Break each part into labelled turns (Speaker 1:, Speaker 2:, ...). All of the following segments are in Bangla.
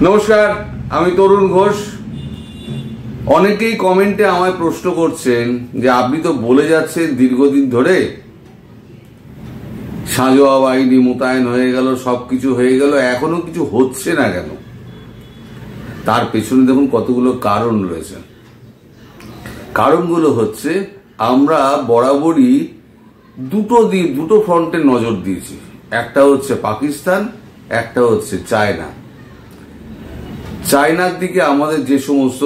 Speaker 1: নমস্কার, আমি তরুণ ঘোষ। অনেকেই কমেন্টে আমায় প্রশ্ন করছেন যে আপনি তো বলে যাচ্ছেন দীর্ঘদিন ধরে সাঁজোয়া বাহিনী মোতায়েন হয়ে গেল, সবকিছু হয়ে গেল, এখনো কিছু হচ্ছে না কেন? তার পেছনে দেখুন কতগুলো কারণ রয়েছে। কারণগুলো হচ্ছে আমরা বরাবরই দুটো ফ্রন্টে নজর দিয়েছি। একটা হচ্ছে পাকিস্তান, একটা হচ্ছে চায়না। চায়নার দিকে আমাদের যে সমস্ত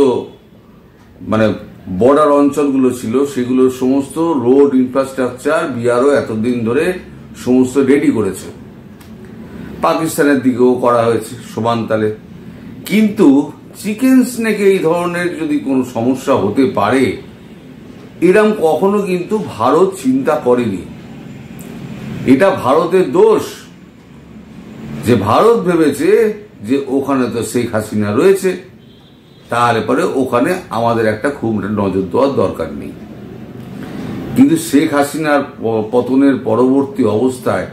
Speaker 1: বর্ডার অঞ্চলগুলো ছিল সেগুলোর সমস্ত রোড ইনফ্রাস্ট্রাকচার বিআরও এতদিন ধরে সমস্ত রেডি করেছে। পাকিস্তানের দিকেও করা হয়েছে সমানতালে। কিন্তু চিকেন স্নেকে এই ধরনের যদি কোনো সমস্যা হতে পারে এরম কখনো কিন্তু ভারত চিন্তা করেনি। এটা ভারতের দোষ যে ভারত ভেবেছে যে ওখানে তো শেখ হাসিনা রয়েছে, তাহলে পরে ওখানে আমাদের একটা খুব নজর দেওয়ার দরকার নেই। কিন্তু শেখ হাসিনার পতনের পরবর্তী অবস্থায়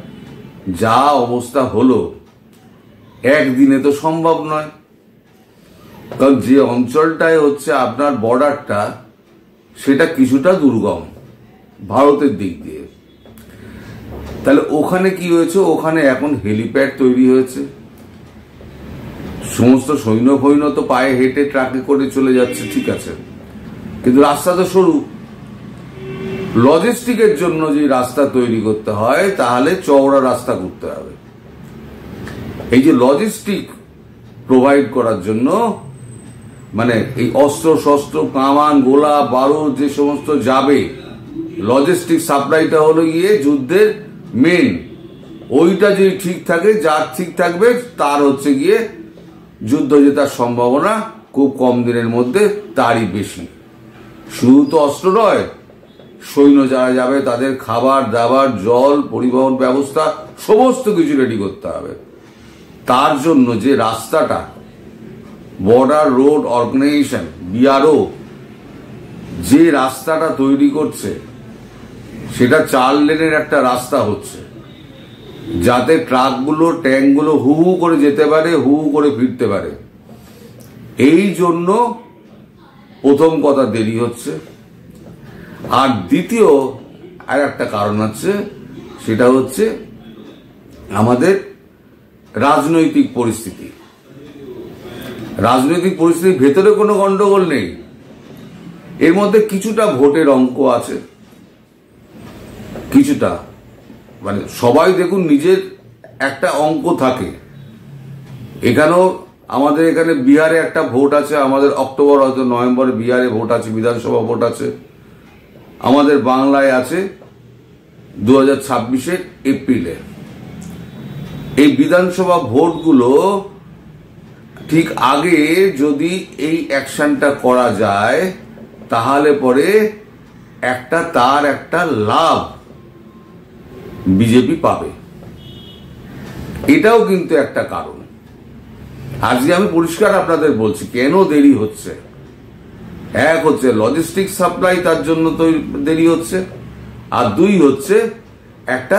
Speaker 1: যা অবস্থা হলো একদিনে তো সম্ভব নয়। কারণ যে অঞ্চলটায় হচ্ছে আপনার বর্ডারটা সেটা কিছুটা দুর্গম ভারতের দিক দিয়ে। তাহলে ওখানে কি হয়েছে? ওখানে এখন হেলিপ্যাড তৈরি হয়েছে, সমস্ত সৈন্য ফৈন্য তো পায়ে হেঁটে ট্রাকে করে চলে যাচ্ছে, ঠিক আছে, কিন্তু রাস্তা তো সরু। লজিস্টিকের জন্য যে রাস্তা তৈরি করতে হয় তাহলে চওড়া রাস্তা করতে হবে। এই যে লজিস্টিক প্রোভাইড করার জন্য এই অস্ত্র শস্ত্র কামান গোলা বারুদ যে সমস্ত যাবে, লজিস্টিক সাপ্লাইটা হলো গিয়ে যুদ্ধের মেন। ওইটা যদি ঠিক থাকে, যার ঠিক থাকবে তার হচ্ছে গিয়ে যুদ্ধ জেতার সম্ভাবনা খুব কম দিনের মধ্যে তারই বেশি। শুধু তো অস্ত্র নয়, সৈন্য যারা যাবে তাদের খাবার দাবার জল পরিবহন ব্যবস্থা সমস্ত কিছু রেডি করতে হবে। তার জন্য যে রাস্তাটা বর্ডার রোড অর্গানাইজেশন বিআরও যে রাস্তাটা তৈরি করছে সেটা 4 লেনের একটা রাস্তা হচ্ছে, যাতে ট্রাকগুলো ট্যাঙ্কগুলো হু হু করে যেতে পারে, হু হু করে ফিরতে পারে। এই জন্য প্রথম কথা দেরি হচ্ছে। আর দ্বিতীয় আর একটা কারণ আছে, সেটা হচ্ছে আমাদের রাজনৈতিক পরিস্থিতি। রাজনৈতিক পরিস্থিতির ভেতরে কোনো গন্ডগোল নেই, এর মধ্যে কিছুটা ভোটের অঙ্ক আছে, কিছুটা সবাই দেখুন নিজের একটা অঙ্ক থাকে। এখানেও আমাদের এখানে বিহারে একটা ভোট আছে, আমাদের অক্টোবর হয়তো নভেম্বরে বিহারে ভোট আছে, বিধানসভা ভোট আছে। আমাদের বাংলায় আছে 2026 এপ্রিলে। এই বিধানসভা ভোটগুলো ঠিক আগে যদি এই অ্যাকশনটা করা যায় তাহলে পরে তার একটা লাভ বিজেপি পাবে। এটাও কিন্তু একটা কারণ। আজকে আমি পরিষ্কার আপনাদের বলছি কেন দেরি হচ্ছে। এক হচ্ছে লজিস্টিক সাপ্লাই, তার জন্য তো দেরি হচ্ছে। আর 2 হচ্ছে একটা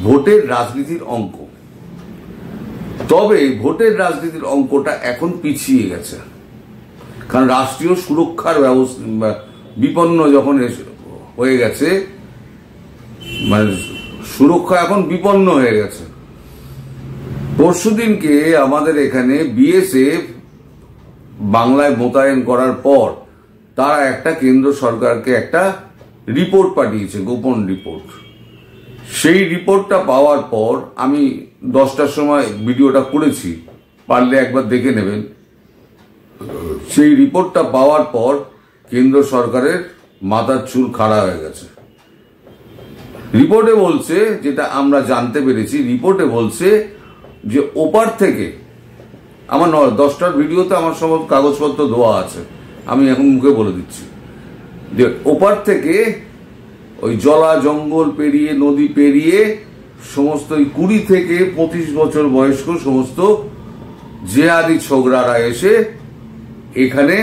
Speaker 1: ভোটের রাজনীতির অঙ্ক। তবে ভোটের রাজনীতির অঙ্কটা এখন পিছিয়ে গেছে, কারণ রাষ্ট্রীয় সুরক্ষার ব্যবস্থা বিপন্ন যখন হয়ে গেছে, সুরক্ষা এখন বিপন্ন হয়ে গেছে। পরশুদিনকে আমাদের এখানে বিএসএফ বাংলায় মোতায়েন করার পর তারা একটা কেন্দ্র সরকারকে একটা রিপোর্ট পাঠিয়েছে, গোপন রিপোর্ট। সেই রিপোর্টটা পাওয়ার পর আমি 10টার সময় ভিডিওটা করেছি, পারলে একবার দেখে নেবেন। সেই রিপোর্টটা পাওয়ার পর কেন্দ্র সরকারের মাথার চুল খাড়া হয়ে গেছে। রিপোর্টে বলছে, যেটা আমরা জানতে পেরেছি, রিপোর্টে বলছে যে ওপার থেকে, আমার 10টার ভিডিওতে আমার সমস্ত কাগজপত্র দেওয়া আছে, আমি এখন মুখে বলে দিচ্ছি, যে ওপার থেকে ওই জলা জঙ্গল পেরিয়ে নদী পেরিয়ে সমস্ত 20 থেকে 25 বছর বয়স্ক সমস্ত জেহাদি ছোকরারা এসে এখানে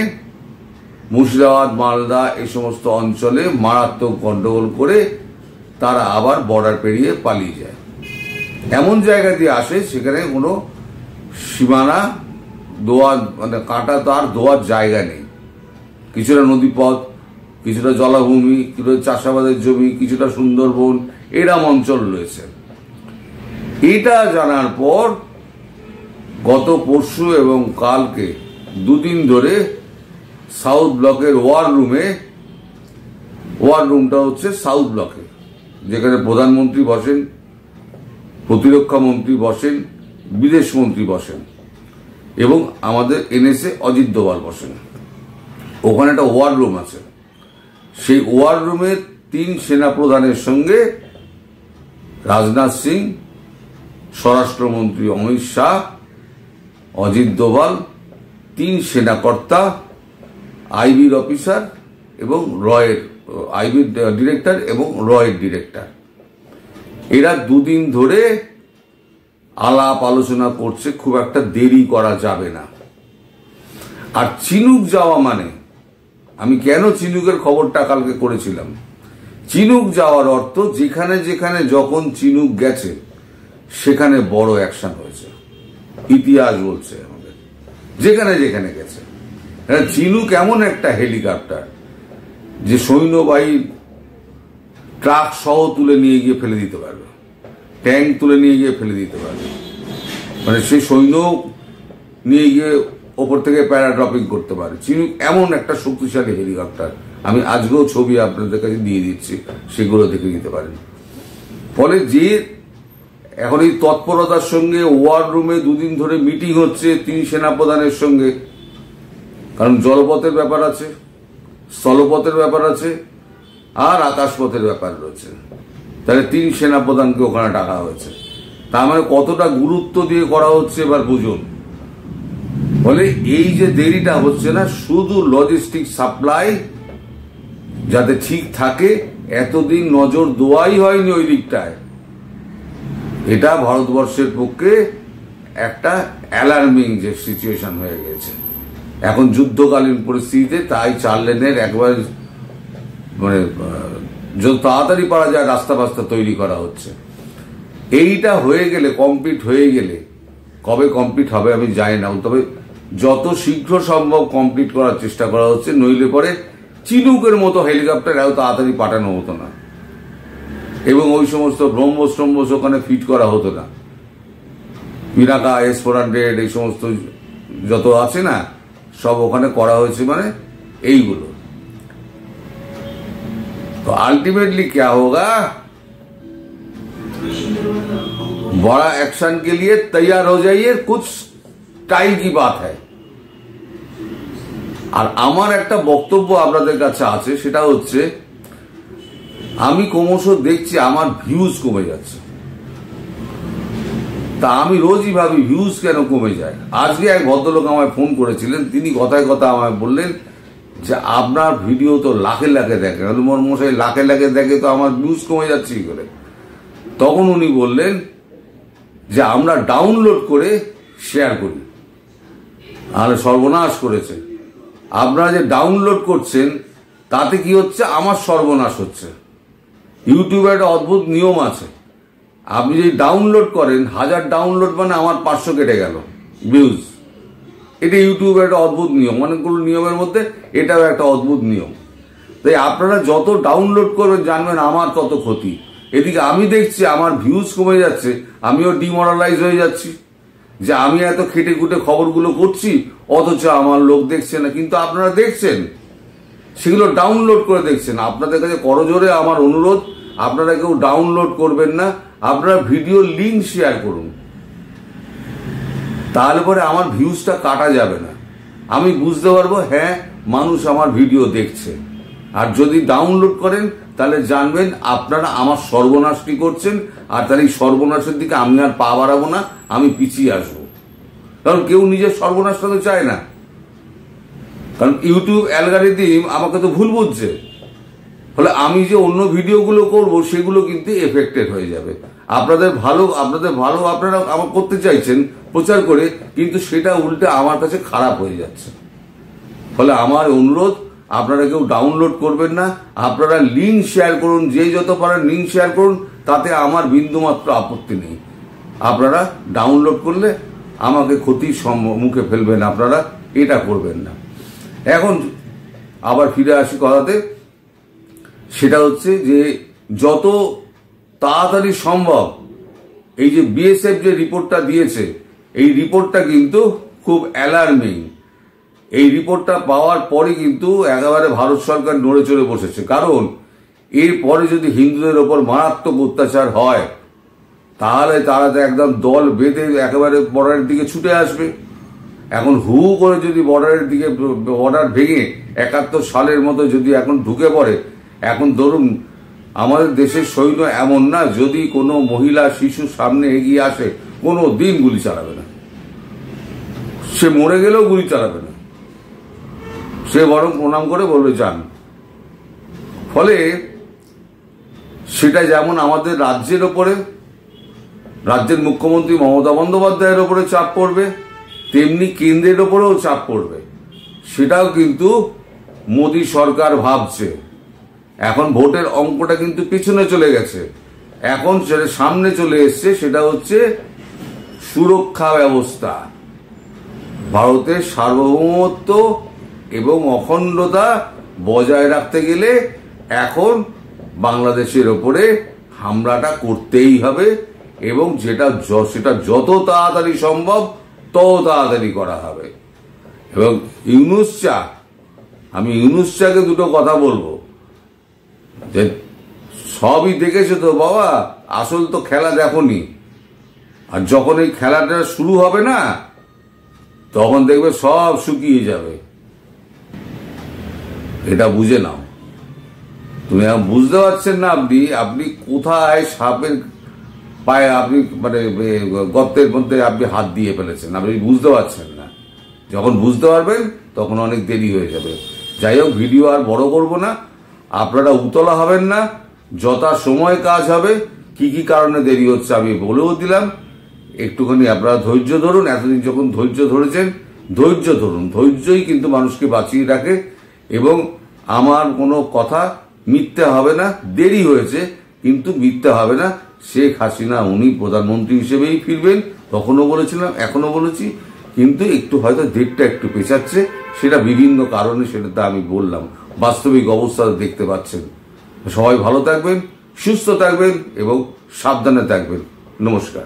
Speaker 1: মুর্শিদাবাদ মালদা এই সমস্ত অঞ্চলে মারাত্মক গন্ডগোল করে তারা আবার বর্ডার পেরিয়ে পালিয়ে যায়। এমন জায়গা দিয়ে আসে সেখানে কোনো সীমানা দোয়ার মানে কাঁটা তার দোয়ার জায়গা নেই। কিছুটা নদীপথ, কিছুটা জলাভূমি, কিছুটা চাষাবাদের জমি, কিছুটা সুন্দরবন, এরম অঞ্চল রয়েছে। এটা জানার পর গত পরশু এবং কালকে দুদিন ধরে সাউথ ব্লকের ওয়ার রুমটা হচ্ছে সাউথ ব্লকে, যেখানে প্রধানমন্ত্রী বসেন, প্রতিরক্ষা মন্ত্রী বসেন, বিদেশ মন্ত্রী বসেন এবং আমাদের এনএসএ অজিত দোভাল বসেন। ওখানে একটা ওয়ার রুম আছে। সেই ওয়ার রুমে 3 সেনাপ্রধানের সঙ্গে রাজনাথ সিং, স্বরাষ্ট্রমন্ত্রী অমিত শাহ, অজিত দোভাল, 3 সেনাকর্তা, আইবির অফিসার এবং আইবির ডিরেক্টর এবং রয়ের ডিরেক্টর, এরা দুদিন ধরে আলাপ আলোচনা করছে। খুব একটা দেরি করা যাবে না। আর চিনুক যাওয়া মানে, আমি কেন চিনুকের খবরটা কালকে করেছিলাম, চিনুক যাওয়ার অর্থ যেখানে যেখানে যখন চিনুক গেছে সেখানে বড় অ্যাকশন হয়েছে। ইতিহাস বলছে আমাদের, যেখানে যেখানে গেছে। চিনুক এমন একটা হেলিকপ্টার যে সৈন্যবাহী ট্রাক সহ তুলে নিয়ে গিয়ে ফেলে দিতে পারবে, ট্যাঙ্ক তুলে নিয়ে গিয়ে ফেলে দিতে পারবে। মানে সেই সৈন্য নিয়ে গিয়ে ওপর থেকে প্যারাড্রপিং করতে পারে। চিনুক এমন একটা শক্তিশালী হেলিকপ্টার। আমি আজকেও ছবি আপনাদের কাছে দিয়ে দিচ্ছি, সেগুলো দেখে নিতে পারেন। ফলে যে এখন এই তৎপরতার সঙ্গে ওয়ার রুমে দুদিন ধরে মিটিং হচ্ছে 3 সেনাপ্রধানের সঙ্গে, কারণ জলপথের ব্যাপার আছে, স্থলপথের ব্যাপার আছে, আর আকাশপথের ব্যাপার রয়েছে। তাহলে 3 সেনাপ্রধানকে ওখানে ডাকা হয়েছে। তার মানে কতটা গুরুত্ব দিয়ে করা হচ্ছে এবার বুঝুন। বলে এই যে দেরিটা হচ্ছে না, শুধু লজিস্টিক সাপ্লাই যাতে ঠিক থাকে, এতদিন নজর দেওয়াই হয়নি ওই দিকটায়। এটা ভারতবর্ষের পক্ষে একটা অ্যালার্মিং যে সিচুয়েশন হয়ে গেছে এখন যুদ্ধকালীন পরিস্থিতিতে। তাই 4 লেনের একবার মানে যত তাড়াতাড়ি পারা যায় রাস্তা ফাস্তা তৈরি করা হচ্ছে। এইটা হয়ে গেলে, কমপ্লিট হয়ে গেলে, কবে কমপ্লিট হবে আমি জানি না, তবে যত শীঘ্র সম্ভব কমপ্লিট করার চেষ্টা করা হচ্ছে। নইলে পরে চিনুকের মতো হেলিকপ্টার এত তাড়াতাড়ি পাঠানো হতো না এবং ওই সমস্ত ব্রহ্মস ওখানে ফিট করা হতো না। পিনাকা, S-400 এই সমস্ত যত আছে না, সব ওখানে করা হয়েছে। মানে এইগুলো तो अल्टीमेटली क्या होगा, बड़ा एक्शन के लिए तैयार हो जाइए, कुछ टाइम की बात है। আর আমার একটা বক্তব্য আপনাদের কাছে আছে, সেটা হচ্ছে আমি ক্রমশ দেখছি আমার ভিউজ কমে যাচ্ছে। তা আমি রোজই ভাবি ভিউজ কেন কমে যায়। আজকে এক ভদ্রলোক আমায় ফোন করেছিলেন, তিনি কথায় কথা আমায় বললেন যে আপনার ভিডিও তো লাখে লাখে দেখে, মোর মশাই লাখে লাখে দেখে, তো আমার ভিউজ কমে যাচ্ছে কি করে। তখন উনি বললেন যে আমরা ডাউনলোড করে শেয়ার করি। আর সর্বনাশ করেছে। আপনারা যে ডাউনলোড করছেন তাতে কি হচ্ছে, আমার সর্বনাশ হচ্ছে। ইউটিউবে একটা অদ্ভুত নিয়ম আছে, আপনি যদি ডাউনলোড করেন, 1000 ডাউনলোড মানে আমার 500 কেটে গেল ভিউজ। এটা ইউটিউবের একটা অদ্ভুত নিয়ম, অনেকগুলো নিয়মের মধ্যে এটাও একটা অদ্ভুত নিয়ম। তাই আপনারা যত ডাউনলোড করবেন জানবেন আমার তত ক্ষতি। এদিকে আমি দেখছি আমার ভিউজ কমে যাচ্ছে, আমিও ডিমোরালাইজ হয়ে যাচ্ছি যে আমি এত খেটে খুঁটে খবরগুলো করছি, অথচ আমার লোক দেখছে না। কিন্তু আপনারা দেখছেন, সেগুলো ডাউনলোড করে দেখছেন। আপনাদের কাছে করজোরে আমার অনুরোধ, আপনারা কেউ ডাউনলোড করবেন না, আপনারা ভিডিও লিঙ্ক শেয়ার করুন। তাহলে পরে আমার ভিউজটা কাটা যাবে না, আমি বুঝতে পারবো হ্যাঁ মানুষ আমার ভিডিও দেখছে। আর যদি ডাউনলোড করেন তাহলে জানবেন আপনারা আমার সর্বনাশটি করছেন। আর তাহলে এই সর্বনাশের দিকে আমি আর পা বাড়াবো না, আমি পিছিয়ে আসবো। কারণ কেউ নিজের সর্বনাশটা তো চায় না, কারণ ইউটিউব অ্যালগরিদম আমাকে তো ভুল বুঝছে। ফলে আমি যে অন্য ভিডিওগুলো করব সেগুলো কিন্তু এফেক্টেড হয়ে যাবে। আপনাদের ভালো আপনারা আমার করতে চাইছেন প্রচার করে, কিন্তু সেটা উল্টে আমার কাছে খারাপ হয়ে যাচ্ছে। ফলে আমার অনুরোধ, আপনারা কেউ ডাউনলোড করবেন না, আপনারা লিঙ্ক শেয়ার করুন, যে যত পারেন লিঙ্ক শেয়ার করুন, তাতে আমার বিন্দুমাত্র আপত্তি নেই। আপনারা ডাউনলোড করলে আমাকে ক্ষতির মুখে ফেলবেন আপনারা, এটা করবেন না। এখন আবার ফিরে আসি কথাতে, সেটা হচ্ছে যে যত তাড়াতাড়ি সম্ভব এই যে বিএসএফ যে রিপোর্টটা দিয়েছে, এই রিপোর্টটা কিন্তু খুব অ্যালার্মিং। এই রিপোর্টটা পাওয়ার পরে কিন্তু একেবারে ভারত সরকার নড়ে চড়ে বসেছে, কারণ এরপরে যদি হিন্দুদের ওপর মারাত্মক অত্যাচার হয় তাহলে তারা তো একদম দল বেঁধে একেবারে বর্ডারের দিকে ছুটে আসবে। এখন হু করে যদি বর্ডারের দিকে, বর্ডার ভেঙে 71 সালের মতো যদি এখন ঢুকে পড়ে, এখন ধরুন আমাদের দেশের সৈন্য এমন না যদি কোনো মহিলা শিশু সামনে এগিয়ে আসে কোনো দিন গুলি চালাবে না, সে মরে গেলেও গুলি চালাবে না, সে বরং প্রণাম করে বলবে যান। ফলে সেটা যেমন আমাদের রাজ্যের ওপরে, রাজ্যের মুখ্যমন্ত্রী মমতা বন্দ্যোপাধ্যায়ের ওপরে চাপ পড়বে, তেমনি কেন্দ্রের ওপরেও চাপ পড়বে। সেটাও কিন্তু মোদী সরকার ভাবছে। এখন ভোটের অঙ্কটা কিন্তু পিছনে চলে গেছে, এখন সেটা সামনে চলে এসছে, সেটা হচ্ছে সুরক্ষা ব্যবস্থা। ভারতের সার্বভৌমত্ব এবং অখণ্ডতা বজায় রাখতে গেলে এখন বাংলাদেশের ওপরে হামলাটা করতেই হবে, এবং সেটা যত তাড়াতাড়ি সম্ভব তত তাড়াতাড়ি করা হবে। এবং আমি ইউনূস চাকে দুটো কথা বলবো, যে সবই দেখেছো তো বাবা, আসল তো খেলা দেখোনি। আর যখন এই খেলাটা শুরু হবে না, তখন দেখবে সব শুকিয়ে যাবে। এটা বুঝে নাও। তুমি বুঝতে পারছেন না, আপনি কোথায় সাপের পায়ে আপনি মানে গর্তের মধ্যে আপনি হাত দিয়ে ফেলেছেন, আপনি বুঝতে পারছেন না। যখন বুঝতে পারবেন তখন অনেক দেরি হয়ে যাবে। যাই হোক, ভিডিও আর বড় করব না, আপনারা উতলা হবেন না, যথা সময় কাজ হবে। কি কি কারণে দেরি হচ্ছে আমি বলেও দিলাম, একটুখানি আপনারা ধৈর্য ধরুন। এতদিন যখন ধৈর্য ধরেছেন, ধৈর্য ধরুন, ধৈর্যই কিন্তু মানুষকে বাঁচিয়ে রাখে। এবং আমার কোনো কথা মিথ্যে হবে না, দেরি হয়েছে কিন্তু মিথ্যে হবে না। শেখ হাসিনা উনি প্রধানমন্ত্রী হিসেবেই ফিরবেন, তখনও বলেছিলাম, এখনো বলেছি, কিন্তু একটু হয়তো ডেটটা একটু পেছাচ্ছে, সেটা বিভিন্ন কারণে, সেটা তো আমি বললাম, বাস্তবিক অবস্থা দেখতে পাচ্ছেন। সবাই ভালো থাকবেন, সুস্থ থাকবেন এবং সাবধানে থাকবেন। নমস্কার।